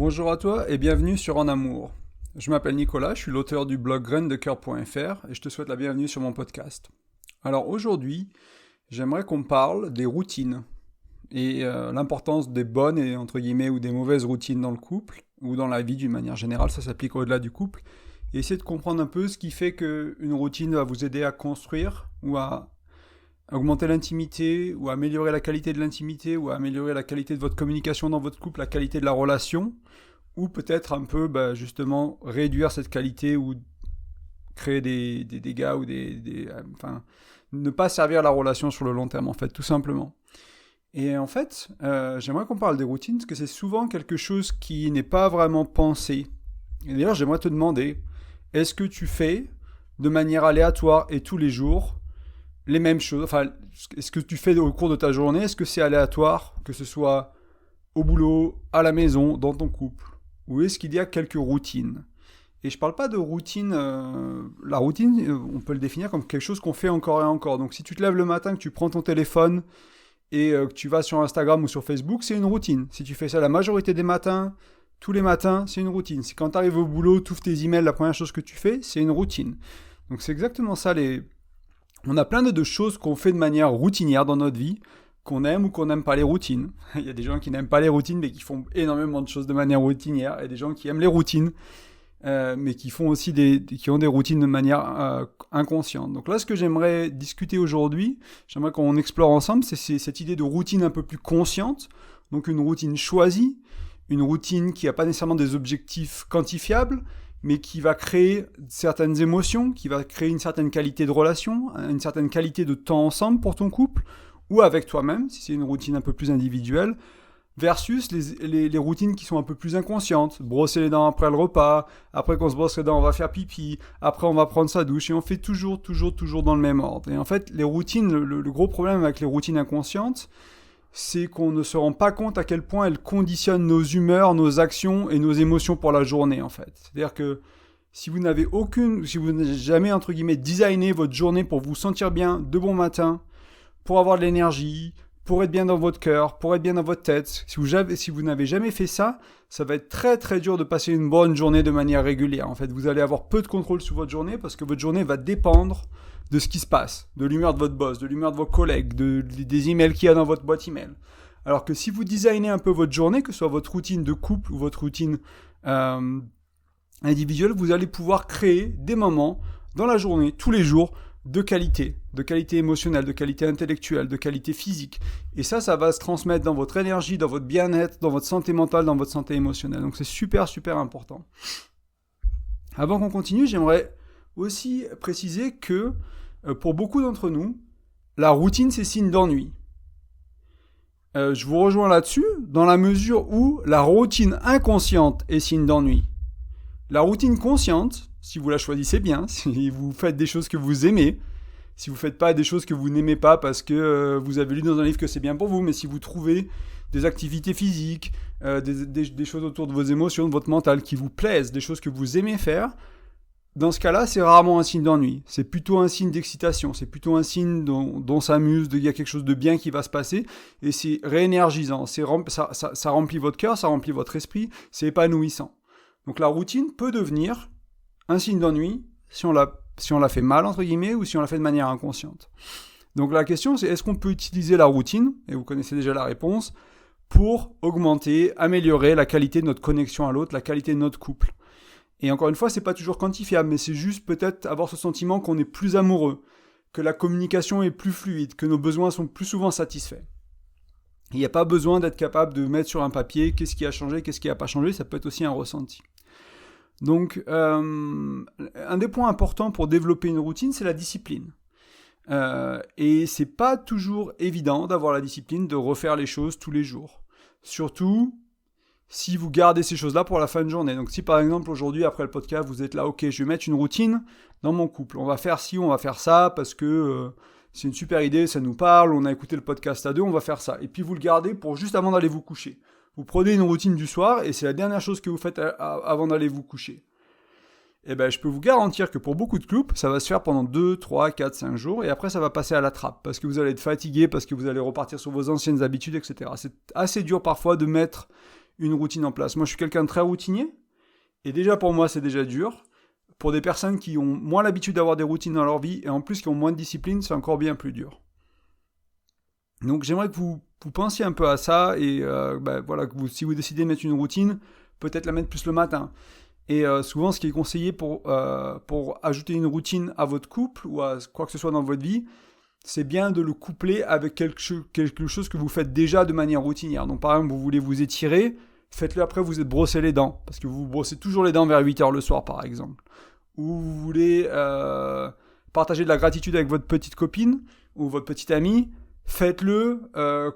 Bonjour à toi et bienvenue sur En Amour. Je m'appelle Nicolas, je suis l'auteur du blog graindecoeur.fr et je te souhaite la bienvenue sur mon podcast. Alors aujourd'hui, j'aimerais qu'on parle des routines et l'importance des bonnes et entre guillemets ou des mauvaises routines dans le couple ou dans la vie d'une manière générale, ça s'applique au-delà du couple, et essayer de comprendre un peu ce qui fait qu'une routine va vous aider à construire ou à augmenter l'intimité, ou à améliorer la qualité de l'intimité, ou à améliorer la qualité de votre communication dans votre couple, la qualité de la relation, ou peut-être un peu justement réduire cette qualité ou créer des dégâts ou enfin, ne pas servir la relation sur le long terme en fait, tout simplement. Et en fait, j'aimerais qu'on parle des routines parce que c'est souvent quelque chose qui n'est pas vraiment pensé. Et d'ailleurs, j'aimerais te demander, est-ce que tu fais de manière aléatoire et tous les jours les mêmes choses, enfin, est-ce que tu fais au cours de ta journée, est-ce que c'est aléatoire, que ce soit au boulot, à la maison, dans ton couple, ou est-ce qu'il y a quelques routines? Et je parle pas de routine, la routine, on peut le définir comme quelque chose qu'on fait encore et encore. Donc si tu te lèves le matin, que tu prends ton téléphone et que tu vas sur Instagram ou sur Facebook, c'est une routine. Si tu fais ça la majorité des matins, tous les matins, c'est une routine. Si quand tu arrives au boulot, tu ouvres tes emails, la première chose que tu fais, c'est une routine. Donc c'est exactement ça On a plein de choses qu'on fait de manière routinière dans notre vie, qu'on aime ou qu'on n'aime pas les routines. Il y a des gens qui n'aiment pas les routines, mais qui font énormément de choses de manière routinière, et des gens qui aiment les routines, mais qui font aussi qui ont des routines de manière inconsciente. Donc là, ce que j'aimerais discuter aujourd'hui, j'aimerais qu'on explore ensemble, c'est cette idée de routine un peu plus consciente, donc une routine choisie, une routine qui n'a pas nécessairement des objectifs quantifiables, mais qui va créer certaines émotions, qui va créer une certaine qualité de relation, une certaine qualité de temps ensemble pour ton couple, ou avec toi-même, si c'est une routine un peu plus individuelle, versus les routines qui sont un peu plus inconscientes. Brosser les dents après le repas, après qu'on se brosse les dents, on va faire pipi, après on va prendre sa douche, et on fait toujours dans le même ordre. Et en fait, les routines, le gros problème avec les routines inconscientes, c'est qu'on ne se rend pas compte à quel point elles conditionnent nos humeurs, nos actions et nos émotions pour la journée, en fait. C'est-à-dire que si vous n'avez jamais, entre guillemets, designé votre journée pour vous sentir bien de bon matin, pour avoir de l'énergie, pour être bien dans votre cœur, pour être bien dans votre tête, si vous n'avez jamais fait ça, ça va être très très dur de passer une bonne journée de manière régulière. En fait, vous allez avoir peu de contrôle sur votre journée parce que votre journée va dépendre de ce qui se passe, de l'humeur de votre boss, de l'humeur de vos collègues, des emails qu'il y a dans votre boîte email. Alors que si vous designez un peu votre journée, que ce soit votre routine de couple ou votre routine individuelle, vous allez pouvoir créer des moments dans la journée, tous les jours, de qualité émotionnelle, de qualité intellectuelle, de qualité physique. Et ça va se transmettre dans votre énergie, dans votre bien-être, dans votre santé mentale, dans votre santé émotionnelle. Donc c'est super important. Avant qu'on continue, j'aimerais aussi préciser que pour beaucoup d'entre nous, la routine, c'est signe d'ennui. Je vous rejoins là-dessus, dans la mesure où la routine inconsciente est signe d'ennui. La routine consciente, si vous la choisissez bien, si vous faites des choses que vous aimez, si vous ne faites pas des choses que vous n'aimez pas parce que vous avez lu dans un livre que c'est bien pour vous, mais si vous trouvez des activités physiques, des choses autour de vos émotions, de votre mental qui vous plaisent, des choses que vous aimez faire, dans ce cas-là, c'est rarement un signe d'ennui. C'est plutôt un signe d'excitation. C'est plutôt un signe dont s'amuse, il y a quelque chose de bien qui va se passer. Et c'est réénergisant. Ça remplit votre cœur, ça remplit votre esprit. C'est épanouissant. Donc la routine peut devenir un signe d'ennui si on la fait mal, entre guillemets, ou si on la fait de manière inconsciente. Donc la question, c'est est-ce qu'on peut utiliser la routine, et vous connaissez déjà la réponse, pour augmenter, améliorer la qualité de notre connexion à l'autre, la qualité de notre couple. Et encore une fois, c'est pas toujours quantifiable, mais c'est juste peut-être avoir ce sentiment qu'on est plus amoureux, que la communication est plus fluide, que nos besoins sont plus souvent satisfaits. Il n'y a pas besoin d'être capable de mettre sur un papier qu'est-ce qui a changé, qu'est-ce qui n'a pas changé, ça peut être aussi un ressenti. Donc, un des points importants pour développer une routine, c'est la discipline. Et c'est pas toujours évident d'avoir la discipline de refaire les choses tous les jours. Surtout si vous gardez ces choses-là pour la fin de journée. Donc si par exemple aujourd'hui après le podcast vous êtes là, ok, je vais mettre une routine dans mon couple, on va faire ci, on va faire ça parce que c'est une super idée, ça nous parle, on a écouté le podcast à deux, on va faire ça. Et puis vous le gardez pour juste avant d'aller vous coucher. Vous prenez une routine du soir et c'est la dernière chose que vous faites avant d'aller vous coucher. Et ben je peux vous garantir que pour beaucoup de couples, ça va se faire pendant 2, 3, 4, 5 jours et après ça va passer à la trappe parce que vous allez être fatigué, parce que vous allez repartir sur vos anciennes habitudes, etc. C'est assez dur parfois de mettre une routine en place. Moi, je suis quelqu'un de très routinier, et déjà pour moi, c'est déjà dur. Pour des personnes qui ont moins l'habitude d'avoir des routines dans leur vie, et en plus qui ont moins de discipline, c'est encore bien plus dur. Donc j'aimerais que vous pensiez un peu à ça, et voilà, si vous décidez de mettre une routine, peut-être la mettre plus le matin. Et souvent, ce qui est conseillé pour ajouter une routine à votre couple, ou à quoi que ce soit dans votre vie, c'est bien de le coupler avec quelque chose que vous faites déjà de manière routinière. Donc par exemple, vous voulez vous étirer, faites-le après vous êtes brossé les dents, parce que vous brossez toujours les dents vers 8h le soir par exemple. Ou vous voulez partager de la gratitude avec votre petite copine ou votre petite amie, faites-le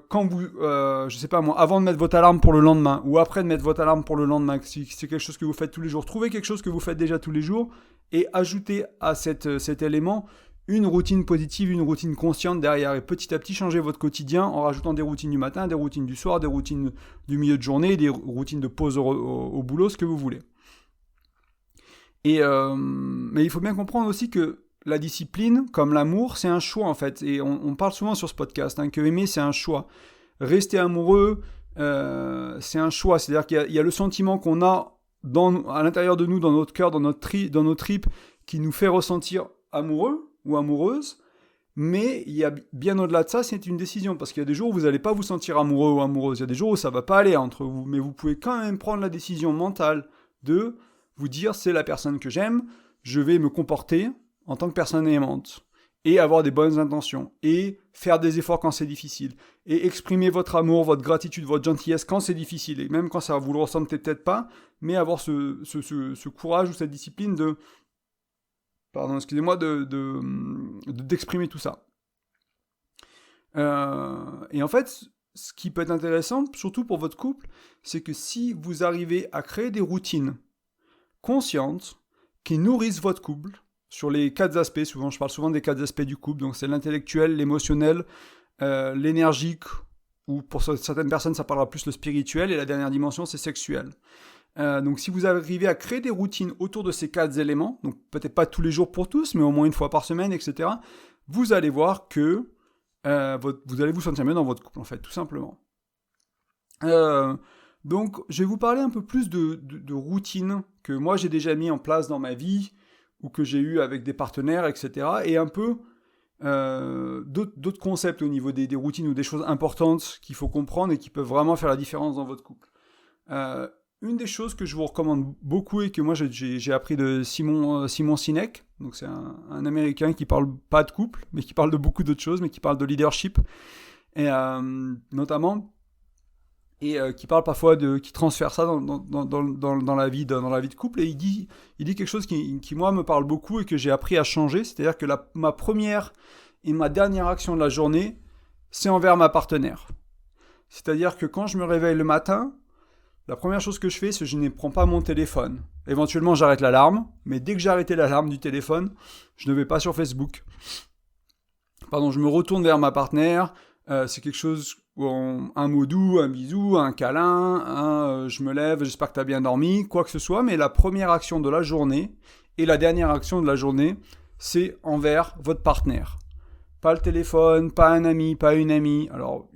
quand vous, je sais pas moi, avant de mettre votre alarme pour le lendemain ou après de mettre votre alarme pour le lendemain. Si c'est quelque chose que vous faites tous les jours, trouvez quelque chose que vous faites déjà tous les jours et ajoutez à cet élément une routine positive, une routine consciente derrière. Et petit à petit, changez votre quotidien en rajoutant des routines du matin, des routines du soir, des routines du milieu de journée, des routines de pause au boulot, ce que vous voulez. Mais il faut bien comprendre aussi que la discipline, comme l'amour, c'est un choix en fait. Et on parle souvent sur ce podcast que aimer, c'est un choix. Rester amoureux, c'est un choix. C'est-à-dire qu'il y a le sentiment qu'on a à l'intérieur de nous, dans notre cœur, dans nos tripes, qui nous fait ressentir amoureux ou amoureuse. Mais il y a bien au-delà de ça, c'est une décision. Parce qu'il y a des jours où vous n'allez pas vous sentir amoureux ou amoureuse. Il y a des jours où ça ne va pas aller entre vous. Mais vous pouvez quand même prendre la décision mentale de vous dire c'est la personne que j'aime, je vais me comporter en tant que personne aimante et avoir des bonnes intentions et faire des efforts quand c'est difficile et exprimer votre amour, votre gratitude, votre gentillesse quand c'est difficile et même quand ça vous le ressentez peut-être pas, mais avoir ce courage ou cette discipline d'exprimer tout ça. Et en fait, ce qui peut être intéressant, surtout pour votre couple, c'est que si vous arrivez à créer des routines conscientes qui nourrissent votre couple sur les 4 aspects. Souvent, je parle souvent des 4 aspects du couple. Donc, c'est l'intellectuel, l'émotionnel, l'énergique, ou pour certaines personnes, ça parlera plus le spirituel. Et la dernière dimension, c'est sexuel. Donc, si vous arrivez à créer des routines autour de ces 4 éléments, donc peut-être pas tous les jours pour tous, mais au moins une fois par semaine, etc., vous allez voir que vous allez vous sentir mieux dans votre couple, en fait, tout simplement. Donc, je vais vous parler un peu plus de routines que moi j'ai déjà mis en place dans ma vie ou que j'ai eu avec des partenaires, etc. Et un peu d'autres concepts au niveau des routines ou des choses importantes qu'il faut comprendre et qui peuvent vraiment faire la différence dans votre couple. Une des choses que je vous recommande beaucoup et que moi j'ai appris de Simon Sinek, donc c'est un Américain qui parle pas de couple, mais qui parle de beaucoup d'autres choses, mais qui parle de leadership, et notamment... et qui parle parfois qui transfère ça dans la vie de couple, et il dit quelque chose qui moi me parle beaucoup et que j'ai appris à changer, c'est-à-dire que ma première et ma dernière action de la journée, c'est envers ma partenaire. C'est-à-dire que quand je me réveille le matin, la première chose que je fais, c'est que je ne prends pas mon téléphone. Éventuellement, j'arrête l'alarme, mais dès que j'ai arrêté l'alarme du téléphone, je ne vais pas sur Facebook. Je me retourne vers ma partenaire, c'est quelque chose... un mot doux, un bisou, un câlin, je me lève, j'espère que tu as bien dormi, quoi que ce soit, mais la première action de la journée et la dernière action de la journée, c'est envers votre partenaire. Pas le téléphone, pas un ami, pas une amie. Alors,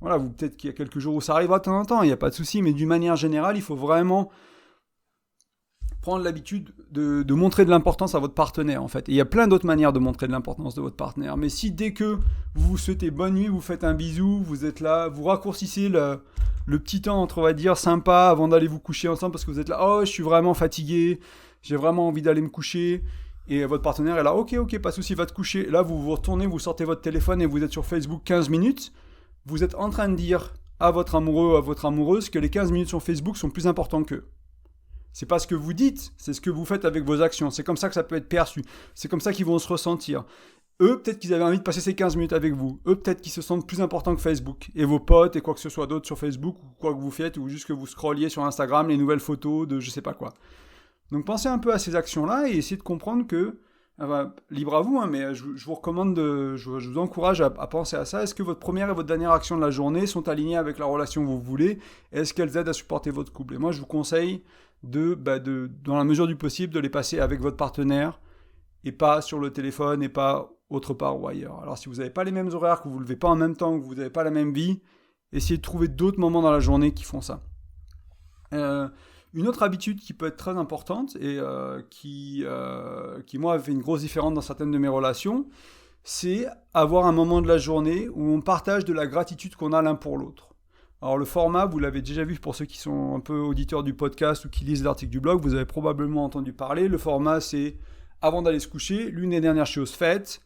voilà, peut-être qu'il y a quelques jours où ça arrivera de temps en temps, il n'y a pas de souci, mais d'une manière générale, il faut vraiment prendre l'habitude de montrer de l'importance à votre partenaire, en fait. Et il y a plein d'autres manières de montrer de l'importance de votre partenaire. Mais si dès que vous vous souhaitez bonne nuit, vous faites un bisou, vous êtes là, vous raccourcissez le petit temps entre, on va dire, sympa avant d'aller vous coucher ensemble parce que vous êtes là, oh, je suis vraiment fatigué, j'ai vraiment envie d'aller me coucher. Et votre partenaire est là, ok, pas de souci, va te coucher. Là, vous vous retournez, vous sortez votre téléphone et vous êtes sur Facebook 15 minutes. Vous êtes en train de dire à votre amoureux ou à votre amoureuse que les 15 minutes sur Facebook sont plus importants qu'eux. C'est pas ce que vous dites, c'est ce que vous faites avec vos actions. C'est comme ça que ça peut être perçu. C'est comme ça qu'ils vont se ressentir. Eux, peut-être qu'ils avaient envie de passer ces 15 minutes avec vous. Eux, peut-être qu'ils se sentent plus importants que Facebook. Et vos potes et quoi que ce soit d'autre sur Facebook, ou quoi que vous faites, ou juste que vous scrolliez sur Instagram les nouvelles photos de je sais pas quoi. Donc pensez un peu à ces actions-là et essayez de comprendre que, libre à vous, mais je vous recommande, je vous encourage à penser à ça. Est-ce que votre première et votre dernière action de la journée sont alignées avec la relation que vous voulez? Est-ce qu'elles aident à supporter votre couple? Et moi, je vous conseille dans la mesure du possible, de les passer avec votre partenaire et pas sur le téléphone et pas autre part ou ailleurs. Alors si vous n'avez pas les mêmes horaires, que vous ne levez pas en même temps, que vous n'avez pas la même vie, essayez de trouver d'autres moments dans la journée qui font ça. Une autre habitude qui peut être très importante et qui moi, a fait une grosse différence dans certaines de mes relations, c'est avoir un moment de la journée où on partage de la gratitude qu'on a l'un pour l'autre. Alors le format, vous l'avez déjà vu pour ceux qui sont un peu auditeurs du podcast ou qui lisent l'article du blog, vous avez probablement entendu parler. Le format, c'est avant d'aller se coucher, l'une des dernières choses faites,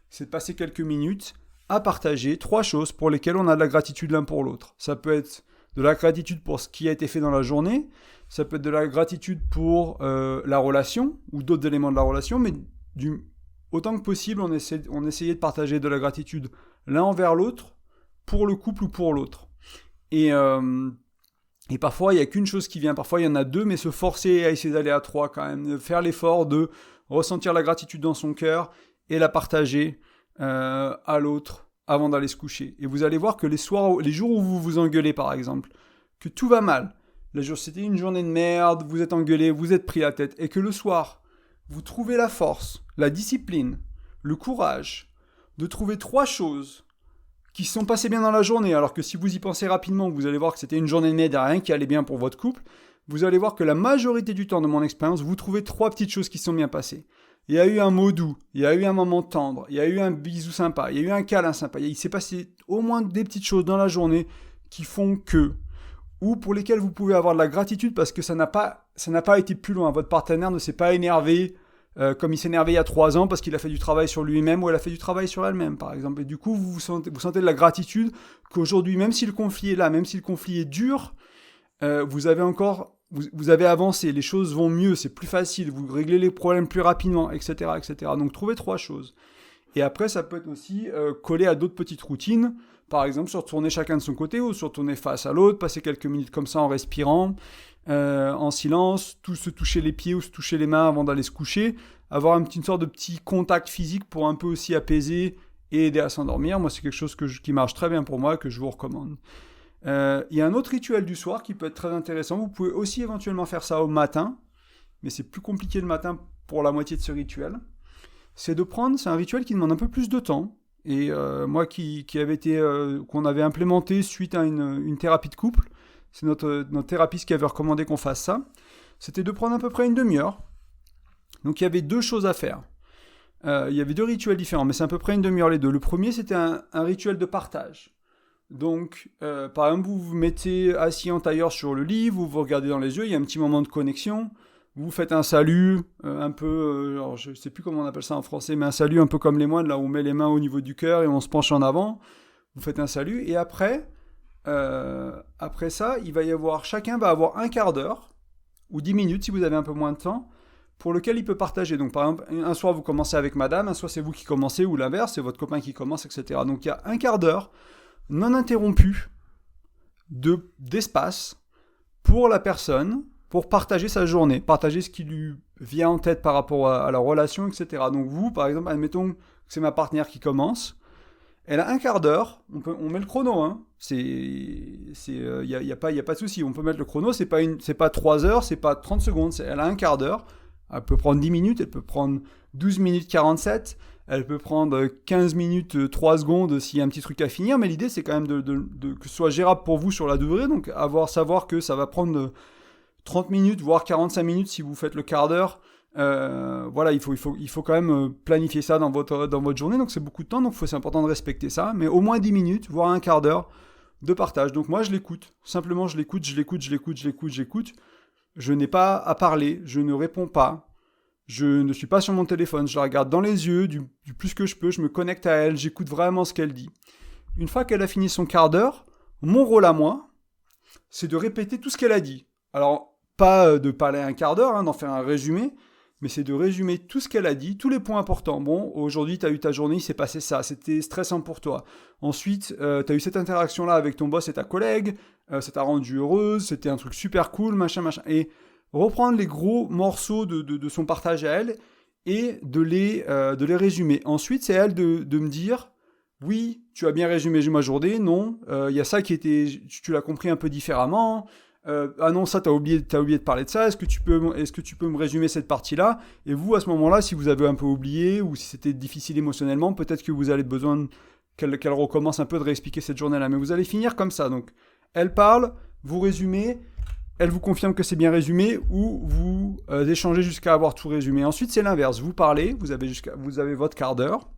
c'est de passer quelques minutes à partager 3 choses pour lesquelles on a de la gratitude l'un pour l'autre. Ça peut être de la gratitude pour ce qui a été fait dans la journée, ça peut être de la gratitude pour la relation ou d'autres éléments de la relation, mais autant que possible, on essayait de partager de la gratitude l'un envers l'autre, pour le couple ou pour l'autre. Et parfois, il n'y a qu'une chose qui vient. Parfois, il y en a 2, mais se forcer à essayer d'aller à 3 quand même. Faire l'effort de ressentir la gratitude dans son cœur et la partager à l'autre avant d'aller se coucher. Et vous allez voir que les jours où vous vous engueulez, par exemple, que tout va mal, c'était une journée de merde, vous êtes engueulé, vous êtes pris la tête, et que le soir, vous trouvez la force, la discipline, le courage de trouver 3 choses qui se sont passées bien dans la journée, alors que si vous y pensez rapidement, vous allez voir que c'était une journée de merde et rien qui allait bien pour votre couple, vous allez voir que la majorité du temps de mon expérience, vous trouvez 3 petites choses qui se sont bien passées. Il y a eu un mot doux, il y a eu un moment tendre, il y a eu un bisou sympa, il y a eu un câlin sympa, il s'est passé au moins des petites choses dans la journée qui font que, ou pour lesquelles vous pouvez avoir de la gratitude parce que ça n'a pas été plus loin. Votre partenaire ne s'est pas énervé comme il s'énervait il y a 3 ans parce qu'il a fait du travail sur lui-même ou elle a fait du travail sur elle-même, par exemple. Et du coup, vous sentez de la gratitude qu'aujourd'hui, même si le conflit est là, même si le conflit est dur, vous avez avancé, les choses vont mieux, c'est plus facile, vous réglez les problèmes plus rapidement, etc., etc. Donc, trouvez 3 choses. Et après, ça peut être aussi collé à d'autres petites routines. Par exemple, se retourner chacun de son côté ou se retourner face à l'autre, passer quelques minutes comme ça en respirant, en silence, se toucher les pieds ou se toucher les mains avant d'aller se coucher, avoir une sorte de petit contact physique pour un peu aussi apaiser et aider à s'endormir. Moi, c'est quelque chose qui marche très bien pour moi et que je vous recommande. Il y a un autre rituel du soir qui peut être très intéressant. Vous pouvez aussi éventuellement faire ça au matin, mais c'est plus compliqué le matin pour la moitié de ce rituel. C'est un rituel qui demande un peu plus de temps. Et moi qu'on avait implémenté suite à une thérapie de couple, c'est notre thérapeute qui avait recommandé qu'on fasse ça, c'était de prendre à peu près une demi-heure. Donc il y avait 2 choses à faire. Il y avait 2 rituels différents, mais c'est à peu près une demi-heure les 2. Le premier, c'était un rituel de partage. Donc, par exemple, vous vous mettez assis en tailleur sur le lit, vous vous regardez dans les yeux, il y a un petit moment de connexion, vous faites un salut, un peu, alors je ne sais plus comment on appelle ça en français, mais un salut un peu comme les moines, là où on met les mains au niveau du cœur et on se penche en avant, vous faites un salut, et après ça, chacun va avoir un quart d'heure, ou 10 minutes si vous avez un peu moins de temps, pour lequel il peut partager. Donc par exemple, un soir vous commencez avec madame, un soir c'est vous qui commencez, ou l'inverse, c'est votre copain qui commence, etc. Donc il y a un quart d'heure, non interrompu, d'espace pour la personne, pour partager sa journée, partager ce qui lui vient en tête par rapport à la relation, etc. Donc vous, par exemple, admettons que c'est ma partenaire qui commence, elle a un quart d'heure, on met le chrono, hein. Il y a pas de souci, on peut mettre le chrono, c'est pas 3 heures, c'est pas 30 secondes, elle a un quart d'heure, elle peut prendre 10 minutes, elle peut prendre 12 minutes 47, elle peut prendre 15 minutes 3 secondes s'il y a un petit truc à finir, mais l'idée c'est quand même que ce soit gérable pour vous sur la durée, donc savoir que ça va prendre 30 minutes, voire 45 minutes si vous faites le quart d'heure. Voilà, il faut quand même planifier ça dans votre journée, donc c'est beaucoup de temps, donc c'est important de respecter ça, mais au moins 10 minutes, voire un quart d'heure de partage. Donc moi je l'écoute, simplement je l'écoute. Je n'ai pas à parler, je ne réponds pas, je ne suis pas sur mon téléphone, je la regarde dans les yeux du plus que je peux, je me connecte à elle, j'écoute vraiment ce qu'elle dit. Une fois qu'elle a fini son quart d'heure, mon rôle à moi, c'est de répéter tout ce qu'elle a dit. Alors, pas de parler un quart d'heure, d'en faire un résumé, mais c'est de résumer tout ce qu'elle a dit, tous les points importants. Bon, aujourd'hui, tu as eu ta journée, il s'est passé ça, c'était stressant pour toi. Ensuite, tu as eu cette interaction-là avec ton boss et ta collègue, ça t'a rendu heureuse, c'était un truc super cool, machin. Et reprendre les gros morceaux de son partage à elle et de les résumer. Ensuite, c'est à elle de me dire, oui, tu as bien résumé ma journée, non, il y a ça qui était, tu l'as compris un peu différemment. Ah non, ça t'as oublié de parler de ça, est-ce que tu peux me résumer cette partie-là? Et vous, à ce moment-là, si vous avez un peu oublié ou si c'était difficile émotionnellement, peut-être que vous avez besoin qu'elle recommence un peu de réexpliquer cette journée-là, mais vous allez finir comme ça. Donc elle parle, vous résumez, elle vous confirme que c'est bien résumé ou vous échangez jusqu'à avoir tout résumé. Ensuite, c'est l'inverse. Vous parlez, vous avez votre quart d'heure.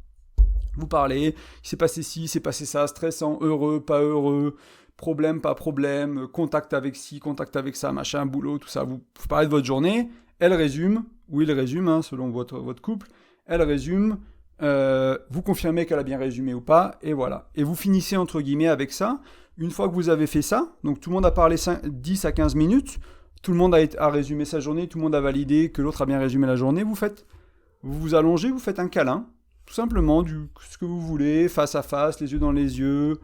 Vous parlez, il s'est passé ci, il s'est passé ça, stressant, heureux, pas heureux, problème, pas problème, contact avec ci, contact avec ça, machin, boulot, tout ça. Vous parlez de votre journée, elle résume, ou il résume, hein, selon votre couple, elle résume, vous confirmez qu'elle a bien résumé ou pas, et voilà. Et vous finissez entre guillemets avec ça. Une fois que vous avez fait ça, donc tout le monde a parlé 10 à 15 minutes, tout le monde a résumé sa journée, tout le monde a validé que l'autre a bien résumé la journée, vous vous allongez, vous faites un câlin, tout simplement, ce que vous voulez, face à face, les yeux dans les yeux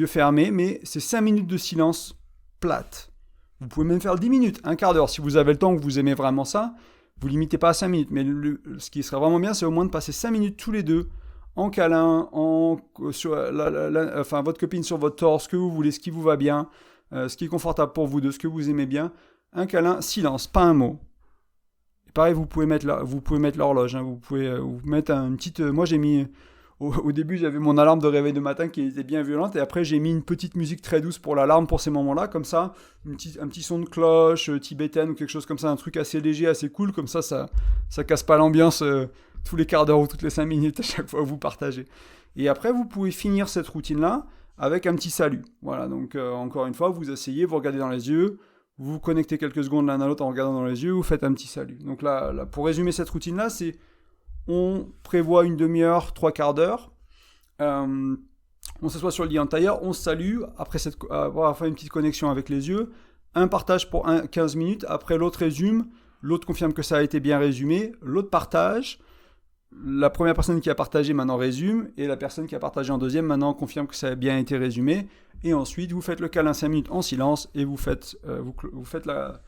fermés, mais c'est 5 minutes de silence plate. Vous pouvez même faire 10 minutes, un quart d'heure, si vous avez le temps, que vous aimez vraiment ça, vous ne limitez pas à 5 minutes, mais ce qui serait vraiment bien, c'est au moins de passer 5 minutes tous les deux, en câlin, sur votre copine sur votre torse, ce que vous voulez, ce qui vous va bien, ce qui est confortable pour vous deux, ce que vous aimez bien, un câlin, silence, pas un mot. Et pareil, vous pouvez mettre l'horloge, hein, vous pouvez vous mettre une petite... moi j'ai mis... Au début, j'avais mon alarme de réveil de matin qui était bien violente, et après j'ai mis une petite musique très douce pour l'alarme pour ces moments-là, comme ça, un petit son de cloche tibétaine ou quelque chose comme ça, un truc assez léger, assez cool, comme ça casse pas l'ambiance tous les quarts d'heure ou toutes les 5 minutes à chaque fois que vous partagez. Et après, vous pouvez finir cette routine-là avec un petit salut. Voilà, donc encore une fois, vous asseyez, vous regardez dans les yeux, vous vous connectez quelques secondes l'un à l'autre en regardant dans les yeux, vous faites un petit salut. Donc là pour résumer cette routine-là, c'est... On prévoit une demi-heure, 3/4 d'heure. On s'assoit sur le lit en tailleur, on se salue, après avoir fait une petite connexion avec les yeux. Un partage pour 15 minutes, après l'autre résume, l'autre confirme que ça a été bien résumé, l'autre partage, la première personne qui a partagé maintenant résume, et la personne qui a partagé en deuxième maintenant confirme que ça a bien été résumé, et ensuite vous faites le câlin 5 minutes en silence, et vous faites la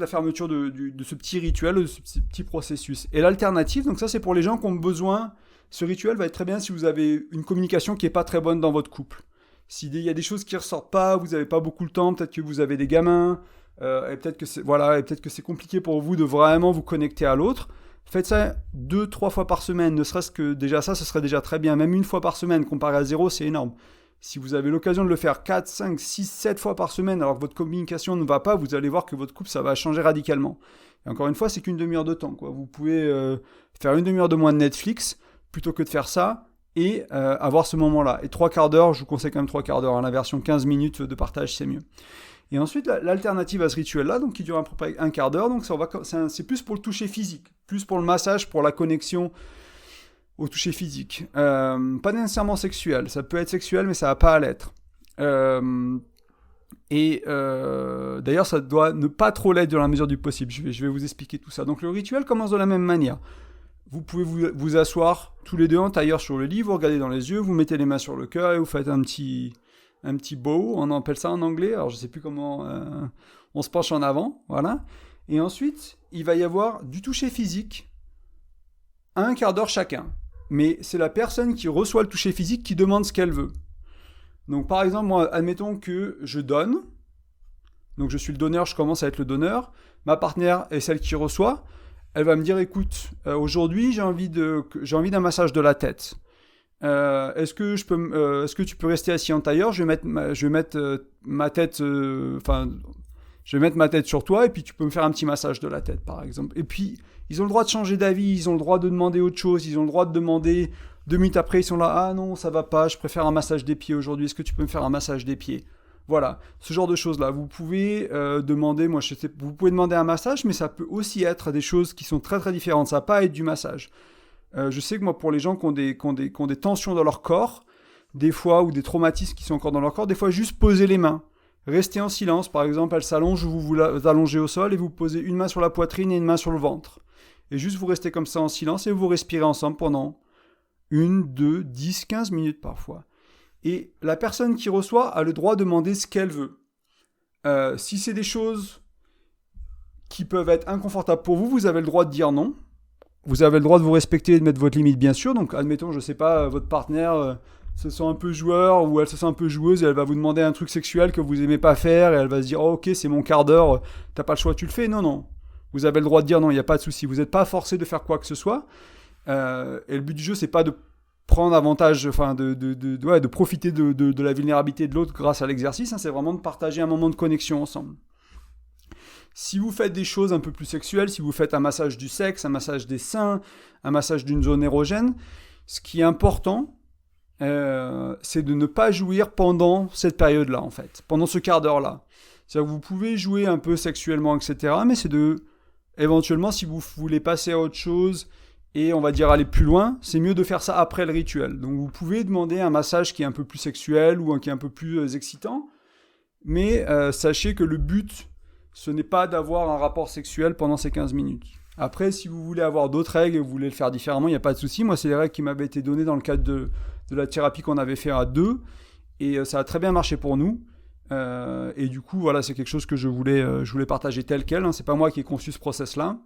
fermeture de ce petit rituel, de ce petit processus. Et l'alternative, donc ça c'est pour les gens qui ont besoin, ce rituel va être très bien si vous avez une communication qui n'est pas très bonne dans votre couple. S'il y a des choses qui ne ressortent pas, vous n'avez pas beaucoup le temps, peut-être que vous avez des gamins, et peut-être que c'est compliqué pour vous de vraiment vous connecter à l'autre. Faites ça 2-3 fois par semaine, ne serait-ce que déjà ça, ce serait déjà très bien. Même une fois par semaine, comparé à 0, c'est énorme. Si vous avez l'occasion de le faire 4, 5, 6, 7 fois par semaine alors que votre communication ne va pas, vous allez voir que votre couple, ça va changer radicalement. Et encore une fois, c'est qu'une demi-heure de temps, quoi. Vous pouvez faire une demi-heure de moins de Netflix plutôt que de faire ça et avoir ce moment-là. Et 3/4 d'heure, je vous conseille quand même 3/4 d'heure. Hein, la version 15 minutes de partage, c'est mieux. Et ensuite, l'alternative à ce rituel-là, donc qui dure à peu près un quart d'heure, donc c'est plus pour le toucher physique, plus pour le massage, pour la connexion au toucher physique. Pas nécessairement sexuel. Ça peut être sexuel, mais ça va pas à l'être. D'ailleurs, ça doit ne pas trop l'être dans la mesure du possible. Je vais vous expliquer tout ça. Donc le rituel commence de la même manière. Vous pouvez vous asseoir tous les deux en tailleur sur le lit, vous regardez dans les yeux, vous mettez les mains sur le cœur et vous faites un petit bow, on appelle ça en anglais, alors je sais plus comment, on se penche en avant, voilà. Et ensuite, il va y avoir du toucher physique, un quart d'heure chacun. Mais c'est la personne qui reçoit le toucher physique qui demande ce qu'elle veut. Donc par exemple, moi, admettons que je donne, donc je suis le donneur, je commence à être le donneur, ma partenaire est celle qui reçoit, elle va me dire, écoute, aujourd'hui j'ai envie d'un massage de la tête. Est-ce que tu peux rester assis en tailleur, je vais mettre ma tête sur toi et puis tu peux me faire un petit massage de la tête par exemple. Et puis ils ont le droit de changer d'avis, ils ont le droit de demander autre chose, ils ont le droit de demander 2 minutes après, ils sont là, ah non ça va pas, je préfère un massage des pieds aujourd'hui, est-ce que tu peux me faire un massage des pieds? Voilà, ce genre de choses-là. Vous pouvez demander, vous pouvez demander un massage, mais ça peut aussi être des choses qui sont très très différentes, ça va pas être du massage. Je sais que moi, pour les gens qui ont des tensions dans leur corps, des fois, ou des traumatismes qui sont encore dans leur corps, des fois, juste poser les mains. Restez en silence, par exemple, elle s'allonge, vous allongez au sol et vous posez une main sur la poitrine et une main sur le ventre. Et juste vous restez comme ça en silence et vous respirez ensemble pendant 1, 2, 10, 15 minutes parfois. Et la personne qui reçoit a le droit de demander ce qu'elle veut. Si c'est des choses qui peuvent être inconfortables pour vous, vous avez le droit de dire non. Vous avez le droit de vous respecter et de mettre votre limite, bien sûr. Donc, admettons, je sais pas, votre partenaire se sent un peu joueur ou elle se sent un peu joueuse et elle va vous demander un truc sexuel que vous aimez pas faire et elle va se dire, oh, ok, c'est mon quart d'heure, t'as pas le choix, tu le fais. Non. Vous avez le droit de dire non, il n'y a pas de souci. Vous n'êtes pas forcé de faire quoi que ce soit. Et le but du jeu, c'est pas de prendre avantage, enfin, de profiter de la vulnérabilité de l'autre grâce à l'exercice. Hein, c'est vraiment de partager un moment de connexion ensemble. Si vous faites des choses un peu plus sexuelles, si vous faites un massage du sexe, un massage des seins, un massage d'une zone érogène, ce qui est important, c'est de ne pas jouir pendant cette période-là, en fait, pendant ce quart d'heure-là. C'est-à-dire que vous pouvez jouer un peu sexuellement, etc., mais c'est éventuellement, si vous voulez passer à autre chose et on va dire aller plus loin, c'est mieux de faire ça après le rituel. Donc vous pouvez demander un massage qui est un peu plus sexuel ou qui est un peu plus excitant, mais sachez que le but, ce n'est pas d'avoir un rapport sexuel pendant ces 15 minutes. Après, si vous voulez avoir d'autres règles et vous voulez le faire différemment, il n'y a pas de souci. Moi, c'est les règles qui m'avaient été données dans le cadre de la thérapie qu'on avait fait à deux. Et ça a très bien marché pour nous. Et du coup, voilà, c'est quelque chose que je voulais partager tel quel. Hein. C'est pas moi qui ai conçu ce process-là.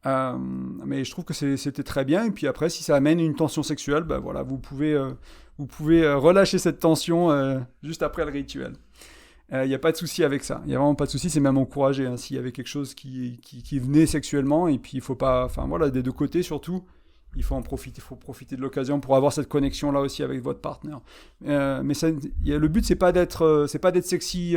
Mais je trouve que c'était très bien. Et puis après, si ça amène une tension sexuelle, ben voilà, vous pouvez relâcher cette tension juste après le rituel. Il n'y a pas de souci avec ça. Il n'y a vraiment pas de souci, c'est même encouragé. Hein, s'il y avait quelque chose qui venait sexuellement, et puis il ne faut pas... Enfin voilà, des deux côtés surtout, il faut profiter de l'occasion pour avoir cette connexion-là aussi avec votre partenaire. Mais le but, c'est pas d'être sexy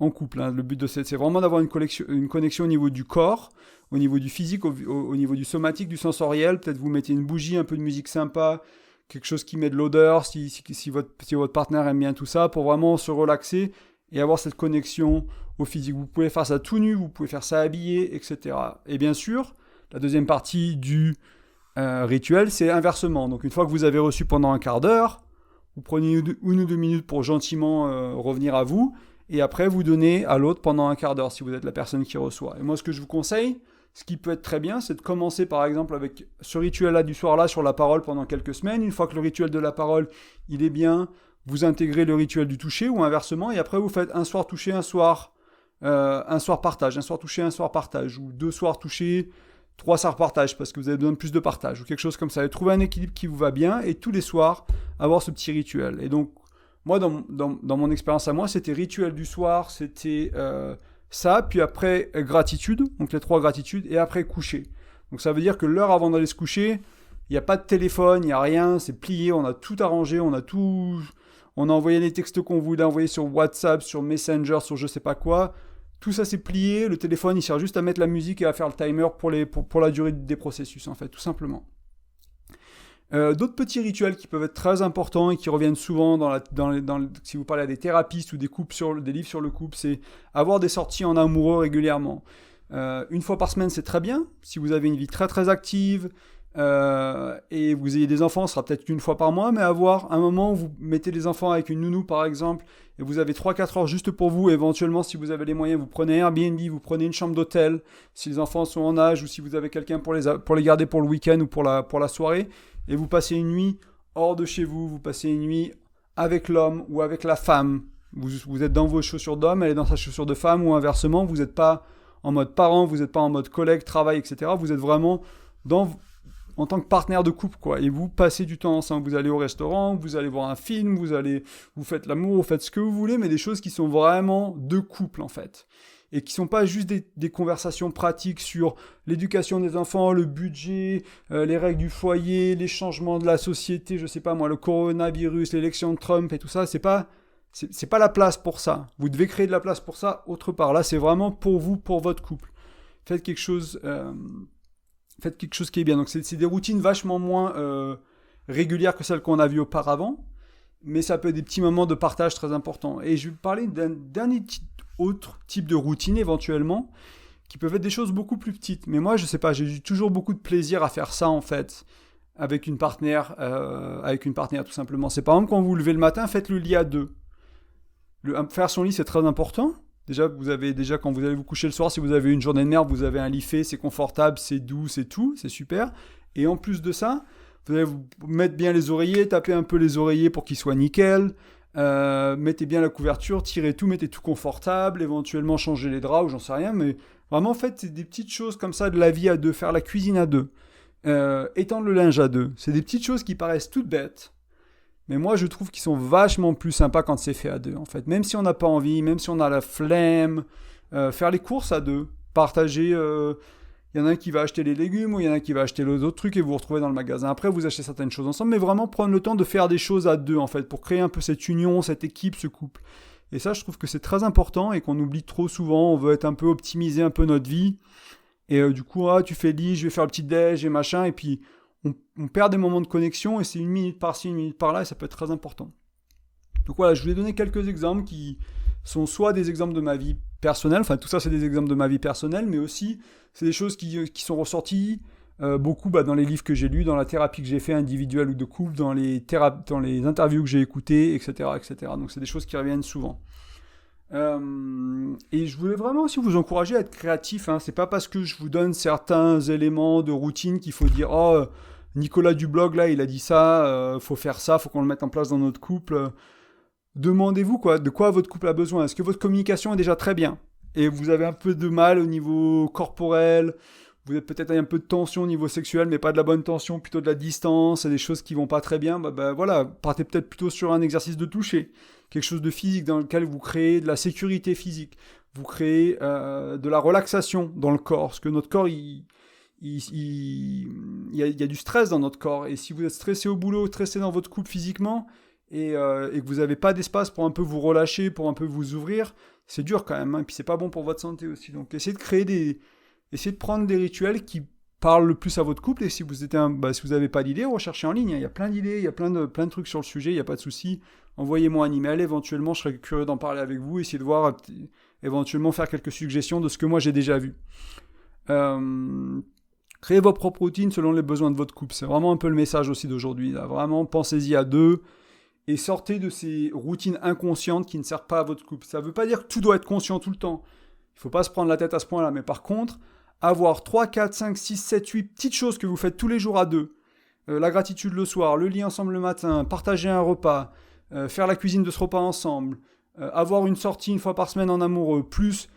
en couple. Hein. Le but c'est vraiment d'avoir une connexion au niveau du corps, au niveau du physique, au niveau du somatique, du sensoriel. Peut-être vous mettez une bougie, un peu de musique sympa, quelque chose qui met de l'odeur, si votre partenaire aime bien tout ça, pour vraiment se relaxer et avoir cette connexion au physique. Vous pouvez faire ça tout nu, vous pouvez faire ça habillé, etc. Et bien sûr, la deuxième partie du rituel, c'est inversement. Donc une fois que vous avez reçu pendant un quart d'heure, vous prenez 1 ou 2 minutes pour gentiment revenir à vous, et après vous donnez à l'autre pendant un quart d'heure si vous êtes la personne qui reçoit. Et moi, ce que je vous conseille, ce qui peut être très bien, c'est de commencer par exemple avec ce rituel-là du soir-là sur la parole pendant quelques semaines. Une fois que le rituel de la parole, il est bien, vous intégrez le rituel du toucher ou inversement, et après vous faites un soir toucher, un soir partage, un soir toucher, un soir partage, ou 2 soirs toucher, 3 soirs partage, parce que vous avez besoin de plus de partage, ou quelque chose comme ça. Et trouver un équilibre qui vous va bien, et tous les soirs, avoir ce petit rituel. Et donc, moi, dans mon expérience à moi, c'était rituel du soir, c'était ça, puis après gratitude, donc les 3 gratitudes, et après coucher. Donc ça veut dire que l'heure avant d'aller se coucher, il n'y a pas de téléphone, il n'y a rien, c'est plié, on a tout arrangé, on a envoyé les textes qu'on voulait envoyer sur WhatsApp, sur Messenger, sur je sais pas quoi. Tout ça c'est plié, le téléphone il sert juste à mettre la musique et à faire le timer pour la durée des processus en fait, tout simplement. D'autres petits rituels qui peuvent être très importants et qui reviennent souvent si vous parlez à des thérapeutes ou des livres sur le couple, c'est avoir des sorties en amoureux régulièrement. Une fois par semaine c'est très bien, si vous avez une vie très très active, et vous ayez des enfants, ce sera peut-être qu'une fois par mois, mais avoir un moment où vous mettez les enfants avec une nounou par exemple, et vous avez 3-4 heures juste pour vous, éventuellement si vous avez les moyens, vous prenez Airbnb, vous prenez une chambre d'hôtel, si les enfants sont en âge, ou si vous avez quelqu'un pour les garder pour le week-end ou pour la soirée, et vous passez une nuit hors de chez vous, vous passez une nuit avec l'homme ou avec la femme, vous êtes dans vos chaussures d'homme, elle est dans sa chaussure de femme, ou inversement, vous n'êtes pas en mode parent, vous n'êtes pas en mode collègue, travail, etc., vous êtes vraiment en tant que partenaire de couple, quoi. Et vous passez du temps ensemble. Vous allez au restaurant, vous allez voir un film, vous faites l'amour, vous faites ce que vous voulez, mais des choses qui sont vraiment de couple, en fait. Et qui sont pas juste des conversations pratiques sur l'éducation des enfants, le budget, les règles du foyer, les changements de la société, je sais pas moi, le coronavirus, l'élection de Trump et tout ça. C'est pas la place pour ça. Vous devez créer de la place pour ça autre part. Là, c'est vraiment pour vous, pour votre couple. Faites quelque chose qui est bien. Donc c'est des routines vachement moins régulières que celles qu'on a vues auparavant, mais ça peut être des petits moments de partage très importants. Et je vais parler d'un dernier autre type de routine éventuellement, qui peuvent être des choses beaucoup plus petites. Mais moi, je sais pas, j'ai eu toujours beaucoup de plaisir à faire ça en fait, avec une partenaire tout simplement. C'est par exemple quand vous vous levez le matin, faites le lit à 2. Faire son lit, c'est très important. Déjà, quand vous allez vous coucher le soir, si vous avez une journée de merde, vous avez un lit fait, c'est confortable, c'est doux, c'est tout, c'est super. Et en plus de ça, vous allez vous mettre bien les oreillers, taper un peu les oreillers pour qu'ils soient nickel, mettez bien la couverture, tirez tout, mettez tout confortable, éventuellement changez les draps ou j'en sais rien, mais vraiment faites des petites choses comme ça de la vie à 2, faire la cuisine à 2, étendre le linge à 2. C'est des petites choses qui paraissent toutes bêtes, mais moi je trouve qu'ils sont vachement plus sympas quand c'est fait à 2 en fait. Même si on n'a pas envie, même si on a la flemme, faire les courses à 2, partager, il y en a un qui va acheter les légumes ou il y en a un qui va acheter les autres trucs et vous vous retrouvez dans le magasin. Après vous achetez certaines choses ensemble, mais vraiment prendre le temps de faire des choses à 2 en fait, pour créer un peu cette union, cette équipe, ce couple. Et ça, je trouve que c'est très important et qu'on oublie trop souvent. On veut être un peu optimiser un peu notre vie. Et du coup, tu fais le lit, je vais faire le petit déj et machin. Et puis, on perd des moments de connexion et c'est 1 minute par-ci, 1 minute par-là et ça peut être très important. Donc voilà, je vous ai donné quelques exemples qui sont soit des exemples de ma vie personnelle, enfin tout ça c'est des exemples de ma vie personnelle, mais aussi c'est des choses qui sont ressorties beaucoup dans les livres que j'ai lus, dans la thérapie que j'ai fait individuelle ou de couple, dans les interviews que j'ai écoutées, etc., etc. Donc c'est des choses qui reviennent souvent. Et je voulais vraiment aussi vous encourager à être créatif. C'est pas parce que je vous donne certains éléments de routine qu'il faut dire Nicolas du blog là il a dit ça, faut faire ça, faut qu'on le mette en place dans notre couple. Demandez-vous de quoi votre couple a besoin. Est-ce que votre communication est déjà très bien et vous avez un peu de mal au niveau corporel, vous avez peut-être un peu de tension au niveau sexuel, mais pas de la bonne tension, plutôt de la distance et des choses qui vont pas très bien, voilà, partez peut-être plutôt sur un exercice de toucher, quelque chose de physique dans lequel vous créez de la sécurité physique, vous créez de la relaxation dans le corps, parce que notre corps, il y a du stress dans notre corps, et si vous êtes stressé au boulot, stressé dans votre couple physiquement, et que vous n'avez pas d'espace pour un peu vous relâcher, pour un peu vous ouvrir, c'est dur quand même, et puis c'est pas bon pour votre santé aussi. Donc essayez de prendre des rituels qui parlent le plus à votre couple, et si vous n'avez pas d'idées, recherchez en ligne, il y a plein d'idées, il y a plein de trucs sur le sujet, il n'y a pas de souci. Envoyez-moi un email, éventuellement je serais curieux d'en parler avec vous, essayez de voir, éventuellement faire quelques suggestions de ce que moi j'ai déjà vu. Créez vos propres routines selon les besoins de votre couple, c'est vraiment un peu le message aussi d'aujourd'hui, là. Vraiment pensez-y à deux, et sortez de ces routines inconscientes qui ne servent pas à votre couple. Ça ne veut pas dire que tout doit être conscient tout le temps, il ne faut pas se prendre la tête à ce point-là, mais par contre, avoir 3, 4, 5, 6, 7, 8 petites choses que vous faites tous les jours à deux, la gratitude le soir, le lit ensemble le matin, partager un repas, faire la cuisine de ce repas ensemble, avoir une sortie 1 fois par semaine en amoureux, plus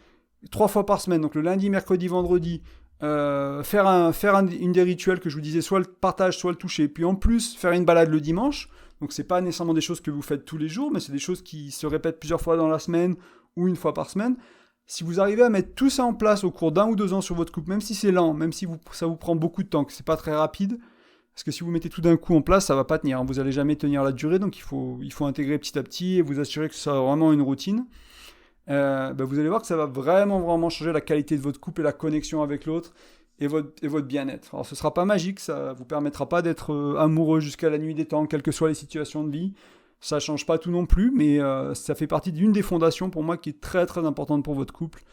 3 fois par semaine, donc le lundi, mercredi, vendredi, faire une des rituels que je vous disais, soit le partage, soit le toucher, puis en plus faire une balade le dimanche. Donc c'est pas nécessairement des choses que vous faites tous les jours, mais c'est des choses qui se répètent plusieurs fois dans la semaine ou 1 fois par semaine. Si vous arrivez à mettre tout ça en place au cours d'1 ou 2 ans sur votre couple, même si c'est lent, même si ça vous prend beaucoup de temps, que c'est pas très rapide, parce que si vous mettez tout d'un coup en place, ça va pas tenir. Vous n'allez jamais tenir la durée, donc il faut intégrer petit à petit et vous assurer que ça soit vraiment une routine. Vous allez voir que ça va vraiment, vraiment changer la qualité de votre couple et la connexion avec l'autre et votre bien-être. Alors ce sera pas magique, ça vous permettra pas d'être amoureux jusqu'à la nuit des temps, quelles que soient les situations de vie. Ça change pas tout non plus, mais ça fait partie d'une des fondations pour moi qui est très très importante pour votre couple.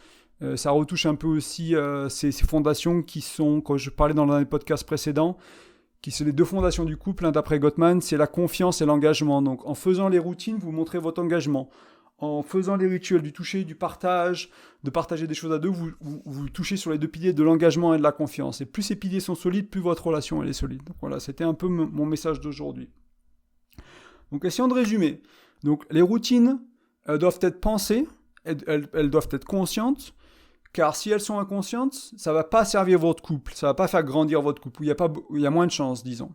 Ça retouche un peu aussi ces fondations qui sont, quand je parlais dans les podcasts précédents, qui sont les 2 fondations du couple, d'après Gottman, c'est la confiance et l'engagement. Donc en faisant les routines, vous montrez votre engagement. En faisant les rituels du toucher, du partage, de partager des choses à deux, vous touchez sur les 2 piliers de l'engagement et de la confiance. Et plus ces piliers sont solides, plus votre relation elle est solide. Donc voilà, c'était un peu mon message d'aujourd'hui. Donc essayons de résumer. Donc les routines doivent être pensées, elles doivent être conscientes, car si elles sont inconscientes, ça ne va pas servir votre couple, ça ne va pas faire grandir votre couple, il y a moins de chances, disons.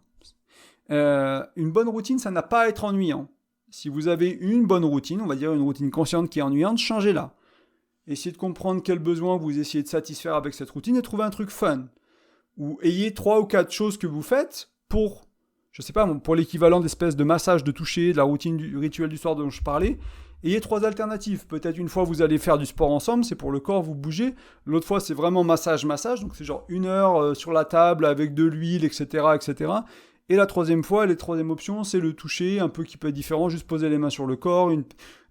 Une bonne routine, ça n'a pas à être ennuyant. Si vous avez une bonne routine, on va dire une routine consciente qui est ennuyante, changez-la. Essayez de comprendre quels besoins vous essayez de satisfaire avec cette routine et trouvez un truc fun. Ou ayez 3 ou 4 choses que vous faites pour, je sais pas, pour l'équivalent d'espèce de massage, de toucher, de la routine du rituel du soir dont je parlais. Ayez 3 alternatives. Peut-être une fois vous allez faire du sport ensemble, c'est pour le corps, vous bougez. L'autre fois c'est vraiment massage, donc c'est genre 1 heure sur la table avec de l'huile, etc., etc. Et la troisième option, c'est le toucher, un peu qui peut être différent, juste poser les mains sur le corps,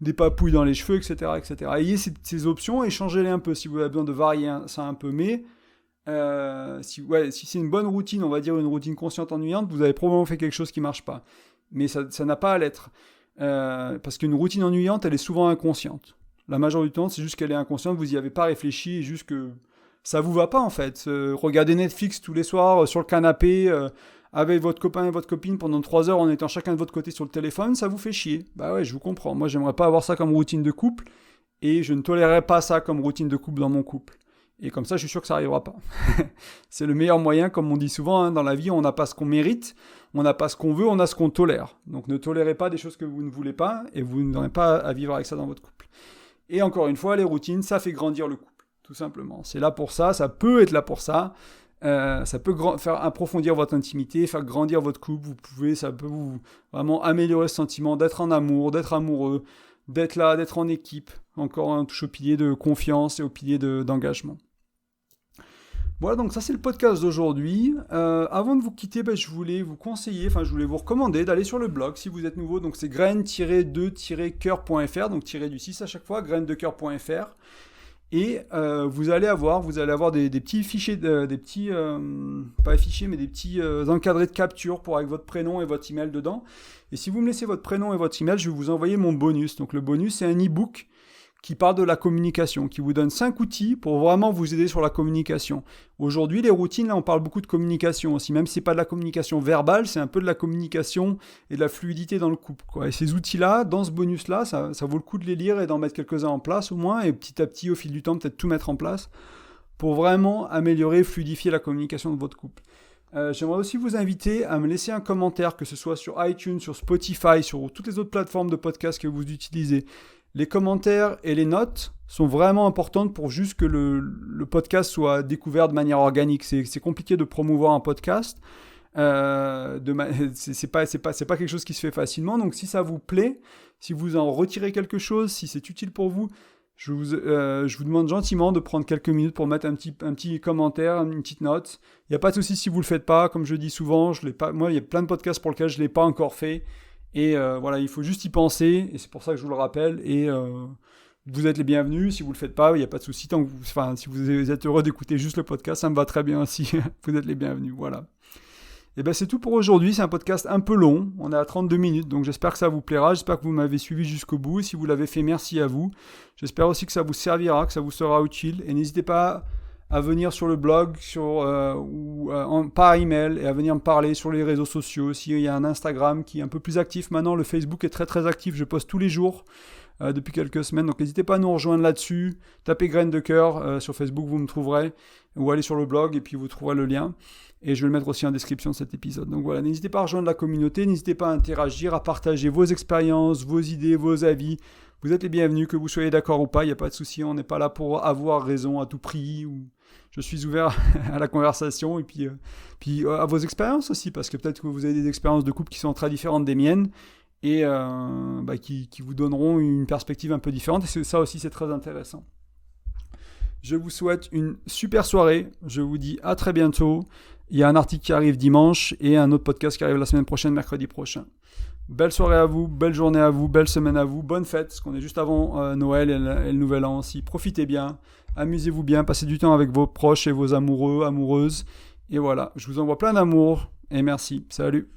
des papouilles dans les cheveux, etc., etc. Ayez ces options et changez-les un peu si vous avez besoin de varier ça un peu. Mais si c'est une bonne routine, on va dire une routine consciente ennuyante, vous avez probablement fait quelque chose qui ne marche pas. Mais ça n'a pas à l'être. Parce qu'une routine ennuyante, elle est souvent inconsciente. La majorité du temps, c'est juste qu'elle est inconsciente, vous n'y avez pas réfléchi, et juste que ça vous va pas en fait. Regardez Netflix tous les soirs sur le canapé, avec votre copain et votre copine pendant 3 heures en étant chacun de votre côté sur le téléphone, ça vous fait chier. Bah ouais, je vous comprends. Moi, j'aimerais pas avoir ça comme routine de couple et je ne tolérerais pas ça comme routine de couple dans mon couple. Et comme ça, je suis sûr que ça n'arrivera pas. C'est le meilleur moyen, comme on dit souvent, dans la vie, on n'a pas ce qu'on mérite, on n'a pas ce qu'on veut, on a ce qu'on tolère. Donc ne tolérez pas des choses que vous ne voulez pas et vous n'aurez pas à vivre avec ça dans votre couple. Et encore une fois, les routines, ça fait grandir le couple, tout simplement. C'est là pour ça, ça peut être là pour ça. Ça peut faire approfondir votre intimité, faire grandir votre couple. Ça peut vous vraiment améliorer ce sentiment d'être en amour, d'être amoureux, d'être là, d'être en équipe. Encore un touche au pilier de confiance et au pilier d'engagement. Voilà, donc ça c'est le podcast d'aujourd'hui. Avant de vous quitter, je voulais vous conseiller, je voulais vous recommander d'aller sur le blog si vous êtes nouveau. Donc c'est graine-2-coeur.fr, donc tiré du 6 à chaque fois, graine-de-coeur.fr. Et vous allez avoir des petits fichiers, pas fichiers, mais des petits encadrés de capture avec votre prénom et votre email dedans. Et si vous me laissez votre prénom et votre email, je vais vous envoyer mon bonus. Donc le bonus, c'est un e-book qui parle de la communication, qui vous donne 5 outils pour vraiment vous aider sur la communication. Aujourd'hui, les routines, là, on parle beaucoup de communication aussi. Même si ce n'est pas de la communication verbale, c'est un peu de la communication et de la fluidité dans le couple, quoi. Et ces outils-là, dans ce bonus-là, ça vaut le coup de les lire et d'en mettre quelques-uns en place au moins, et petit à petit, au fil du temps, peut-être tout mettre en place pour vraiment améliorer et fluidifier la communication de votre couple. J'aimerais aussi vous inviter à me laisser un commentaire, que ce soit sur iTunes, sur Spotify, sur toutes les autres plateformes de podcast que vous utilisez. Les commentaires et les notes sont vraiment importantes pour juste que le podcast soit découvert de manière organique. C'est compliqué de promouvoir un podcast. C'est pas quelque chose qui se fait facilement. Donc si ça vous plaît, si vous en retirez quelque chose, si c'est utile pour vous, je vous demande gentiment de prendre quelques minutes pour mettre un petit commentaire, une petite note. Il n'y a pas de souci si vous ne le faites pas. Comme je dis souvent, moi, il y a plein de podcasts pour lesquels je ne l'ai pas encore fait. Et voilà, il faut juste y penser, et c'est pour ça que je vous le rappelle, et vous êtes les bienvenus, si vous ne le faites pas, il n'y a pas de souci, si vous êtes heureux d'écouter juste le podcast, ça me va très bien aussi, vous êtes les bienvenus, voilà. Et bien c'est tout pour aujourd'hui, c'est un podcast un peu long, on est à 32 minutes, donc j'espère que ça vous plaira, j'espère que vous m'avez suivi jusqu'au bout, si vous l'avez fait, merci à vous, j'espère aussi que ça vous servira, que ça vous sera utile, et n'hésitez pas à venir sur le blog par email et à venir me parler sur les réseaux sociaux. S'il y a un Instagram qui est un peu plus actif maintenant, le Facebook est très très actif, je poste tous les jours depuis quelques semaines, donc n'hésitez pas à nous rejoindre là-dessus, tapez Graines de Cœur sur Facebook, vous me trouverez, ou allez sur le blog et puis vous trouverez le lien, et je vais le mettre aussi en description de cet épisode. Donc voilà, n'hésitez pas à rejoindre la communauté, n'hésitez pas à interagir, à partager vos expériences, vos idées, vos avis. Vous êtes les bienvenus, que vous soyez d'accord ou pas, il n'y a pas de souci, on n'est pas là pour avoir raison à tout prix. Je suis ouvert à la conversation et puis à vos expériences aussi, parce que peut-être que vous avez des expériences de couple qui sont très différentes des miennes et qui vous donneront une perspective un peu différente. Et ça aussi, c'est très intéressant. Je vous souhaite une super soirée. Je vous dis à très bientôt. Il y a un article qui arrive dimanche et un autre podcast qui arrive la semaine prochaine, mercredi prochain. Belle soirée à vous, belle journée à vous, belle semaine à vous, bonne fête, parce qu'on est juste avant Noël et le Nouvel An aussi. Profitez bien, amusez-vous bien, passez du temps avec vos proches et vos amoureux, amoureuses. Et voilà, je vous envoie plein d'amour et merci. Salut.